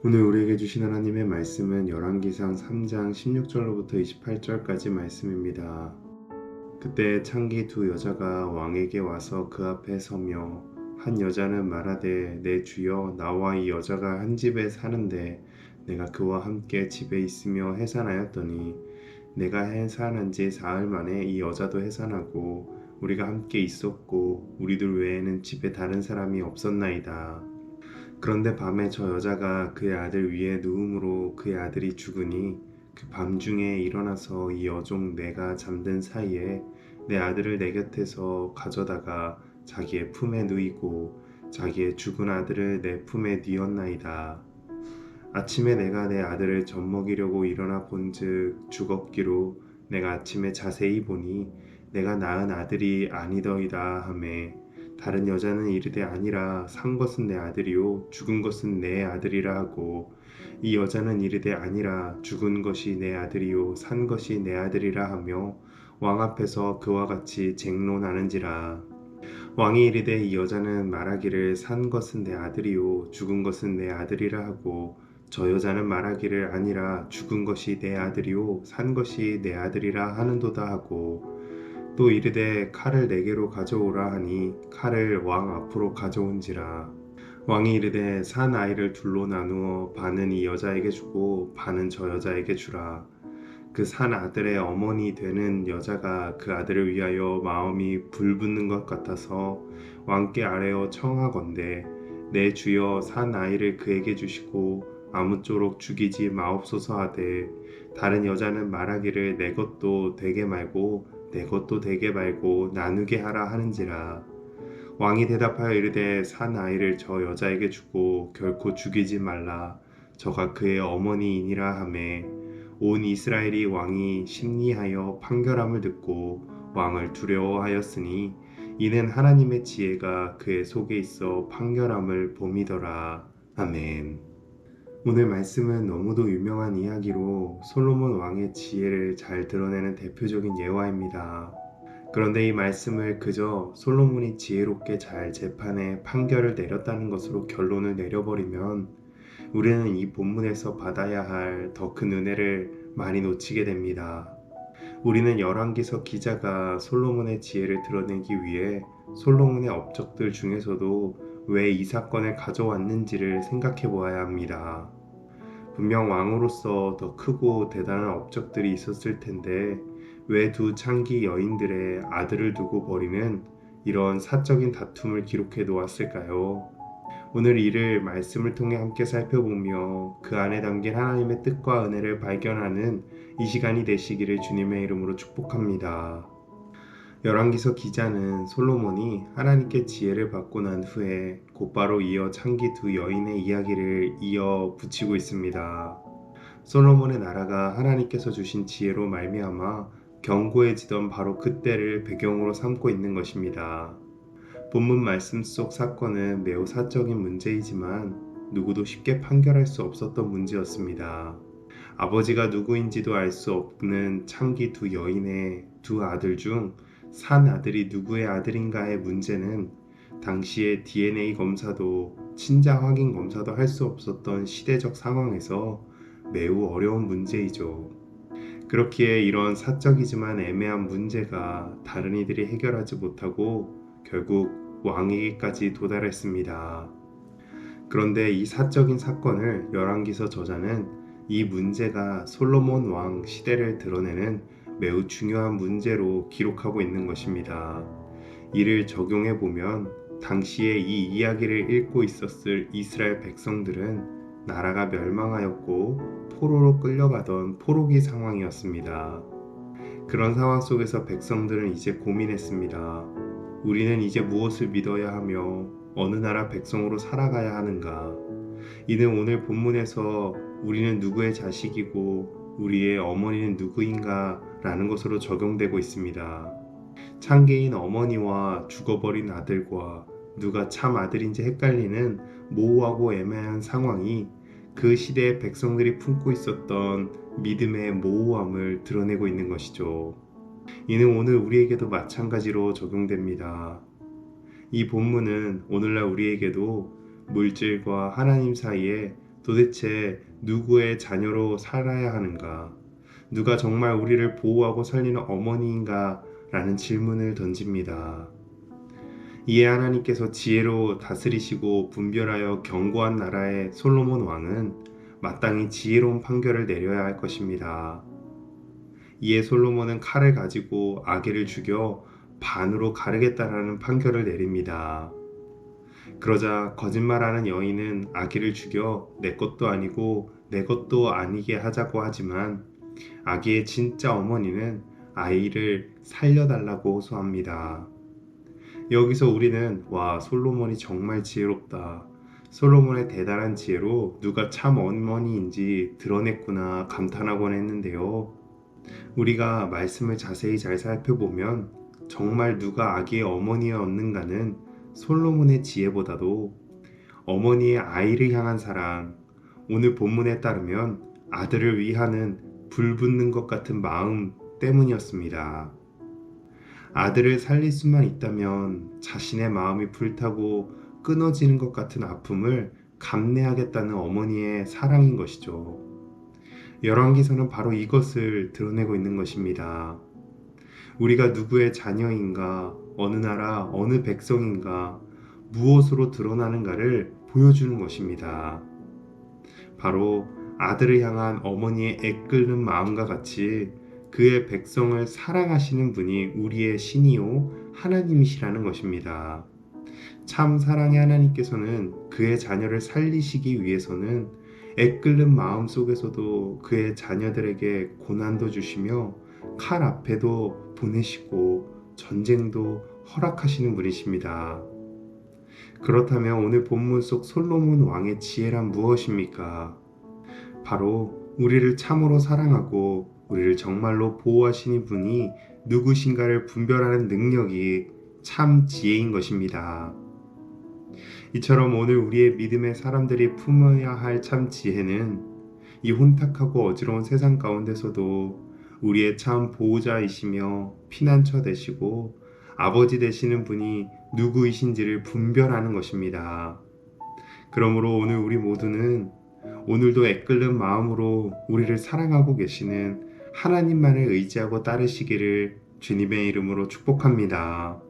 오늘 우리에게 주신 하나님의 말씀은 열왕기상 3장 16절로부터 28절까지 말씀입니다. 그때 창기 두 여자가 왕에게 와서 그 앞에 서며 한 여자는 말하되 내 주여 나와 이 여자가 한 집에 사는데 내가 그와 함께 집에 있으며 해산하였더니 내가 해산한 지 사흘 만에 이 여자도 해산하고 우리가 함께 있었고 우리들 외에는 집에 다른 사람이 없었나이다. 그런데 밤에 저 여자가 그의 아들 위에 누움으로 그의 아들이 죽으니 그 밤중에 일어나서 이 여종 내가 잠든 사이에 내 아들을 내 곁에서 가져다가 자기의 품에 누이고 자기의 죽은 아들을 내 품에 뉘었나이다. 아침에 내가 내 아들을 젖먹이려고 일어나 본즉 죽었기로 내가 아침에 자세히 보니 내가 낳은 아들이 아니더이다 하매 다른 여자는 이르되 아니라 산 것은 내 아들이요 죽은 것은 내 아들이라 하고 이 여자는 이르되 아니라 죽은 것이 내 아들이요 산 것이 내 아들이라 하며 왕 앞에서 그와 같이 쟁론하는지라. 왕이 이르되 이 여자는 말하기를 산 것은 내 아들이요 죽은 것은 내 아들이라 하고 저 여자는 말하기를 아니라 죽은 것이 내 아들이요 산 것이 내 아들이라 하는도다 하고 또 이르되 칼을 내게로 가져오라 하니 칼을 왕 앞으로 가져온지라. 왕이 이르되 산 아이를 둘로 나누어 반은 이 여자에게 주고 반은 저 여자에게 주라. 그 산 아들의 어머니 되는 여자가 그 아들을 위하여 마음이 불붙는 것 같아서 왕께 아뢰어 청하건대 내 주여 산 아이를 그에게 주시고 아무쪼록 죽이지 마옵소서 하되 다른 여자는 말하기를 내 것도 되게 말고 내 것도 되게 말고 나누게 하라 하는지라. 왕이 대답하여 이르되 산 아이를 저 여자에게 주고 결코 죽이지 말라. 저가 그의 어머니이니라 하매 온 이스라엘이 왕이 심리하여 판결함을 듣고 왕을 두려워하였으니 이는 하나님의 지혜가 그의 속에 있어 판결함을 봄이더라. 아멘. 오늘 말씀은 너무도 유명한 이야기로 솔로몬 왕의 지혜를 잘 드러내는 대표적인 예화입니다. 그런데 이 말씀을 그저 솔로몬이 지혜롭게 잘 재판해 판결을 내렸다는 것으로 결론을 내려버리면 우리는 이 본문에서 받아야 할 더 큰 은혜를 많이 놓치게 됩니다. 우리는 열왕기서 기자가 솔로몬의 지혜를 드러내기 위해 솔로몬의 업적들 중에서도 왜 이 사건을 가져왔는지를 생각해 보아야 합니다. 분명 왕으로서 더 크고 대단한 업적들이 있었을 텐데 왜 두 창기 여인들의 아들을 두고 벌이는 이런 사적인 다툼을 기록해 놓았을까요? 오늘 이를 말씀을 통해 함께 살펴보며 그 안에 담긴 하나님의 뜻과 은혜를 발견하는 이 시간이 되시기를 주님의 이름으로 축복합니다. 열왕기서 기자는 솔로몬이 하나님께 지혜를 받고 난 후에 곧바로 이어 창기 두 여인의 이야기를 이어 붙이고 있습니다. 솔로몬의 나라가 하나님께서 주신 지혜로 말미암아 견고해지던 바로 그때를 배경으로 삼고 있는 것입니다. 본문 말씀 속 사건은 매우 사적인 문제이지만 누구도 쉽게 판결할 수 없었던 문제였습니다. 아버지가 누구인지도 알 수 없는 창기 두 여인의 두 아들 중 산 아들이 누구의 아들인가의 문제는 당시의 DNA 검사도 친자 확인 검사도 할 수 없었던 시대적 상황에서 매우 어려운 문제이죠. 그렇기에 이런 사적이지만 애매한 문제가 다른 이들이 해결하지 못하고 결국 왕에게까지 도달했습니다. 그런데 이 사적인 사건을 열왕기서 저자는 이 문제가 솔로몬 왕 시대를 드러내는 매우 중요한 문제로 기록하고 있는 것입니다. 이를 적용해 보면 당시에 이 이야기를 읽고 있었을 이스라엘 백성들은 나라가 멸망하였고 포로로 끌려가던 포로기 상황이었습니다. 그런 상황 속에서 백성들은 이제 고민했습니다. 우리는 이제 무엇을 믿어야 하며 어느 나라 백성으로 살아가야 하는가? 이는 오늘 본문에서 우리는 누구의 자식이고 우리의 어머니는 누구인가? 라는 것으로 적용되고 있습니다. 창기인 어머니와 죽어버린 아들과 누가 참 아들인지 헷갈리는 모호하고 애매한 상황이 그 시대의 백성들이 품고 있었던 믿음의 모호함을 드러내고 있는 것이죠. 이는 오늘 우리에게도 마찬가지로 적용됩니다. 이 본문은 오늘날 우리에게도 물질과 하나님 사이에 도대체 누구의 자녀로 살아야 하는가? 누가 정말 우리를 보호하고 살리는 어머니인가? 라는 질문을 던집니다. 이에 하나님께서 지혜로 다스리시고 분별하여 견고한 나라의 솔로몬 왕은 마땅히 지혜로운 판결을 내려야 할 것입니다. 이에 솔로몬은 칼을 가지고 아기를 죽여 반으로 가르겠다라는 판결을 내립니다. 그러자 거짓말하는 여인은 아기를 죽여 내 것도 아니고 내 것도 아니게 하자고 하지만 아기의 진짜 어머니는 아이를 살려달라고 호소합니다. 여기서 우리는 와, 솔로몬이 정말 지혜롭다. 솔로몬의 대단한 지혜로 누가 참 어머니인지 드러냈구나 감탄하곤 했는데요. 우리가 말씀을 자세히 잘 살펴보면 정말 누가 아기의 어머니였는가는 솔로몬의 지혜보다도 어머니의 아이를 향한 사랑, 오늘 본문에 따르면 아들을 위하는 불붙는 것 같은 마음 때문이었습니다. 아들을 살릴 수만 있다면 자신의 마음이 불타고 끊어지는 것 같은 아픔을 감내하겠다는 어머니의 사랑인 것이죠. 열왕기서는 바로 이것을 드러내고 있는 것입니다. 우리가 누구의 자녀인가, 어느 나라, 어느 백성인가, 무엇으로 드러나는가를 보여주는 것입니다. 바로 아들을 향한 어머니의 애끓는 마음과 같이 그의 백성을 사랑하시는 분이 우리의 신이요 하나님이시라는 것입니다. 참 사랑의 하나님께서는 그의 자녀를 살리시기 위해서는 애끓는 마음 속에서도 그의 자녀들에게 고난도 주시며 칼 앞에도 보내시고 전쟁도 허락하시는 분이십니다. 그렇다면 오늘 본문 속 솔로몬 왕의 지혜란 무엇입니까? 바로 우리를 참으로 사랑하고 우리를 정말로 보호하시는 분이 누구신가를 분별하는 능력이 참 지혜인 것입니다. 이처럼 오늘 우리의 믿음의 사람들이 품어야 할 참 지혜는 이 혼탁하고 어지러운 세상 가운데서도 우리의 참 보호자이시며 피난처 되시고 아버지 되시는 분이 누구이신지를 분별하는 것입니다. 그러므로 오늘 우리 모두는 오늘도 애끓는 마음으로 우리를 사랑하고 계시는 하나님만을 의지하고 따르시기를 주님의 이름으로 축복합니다.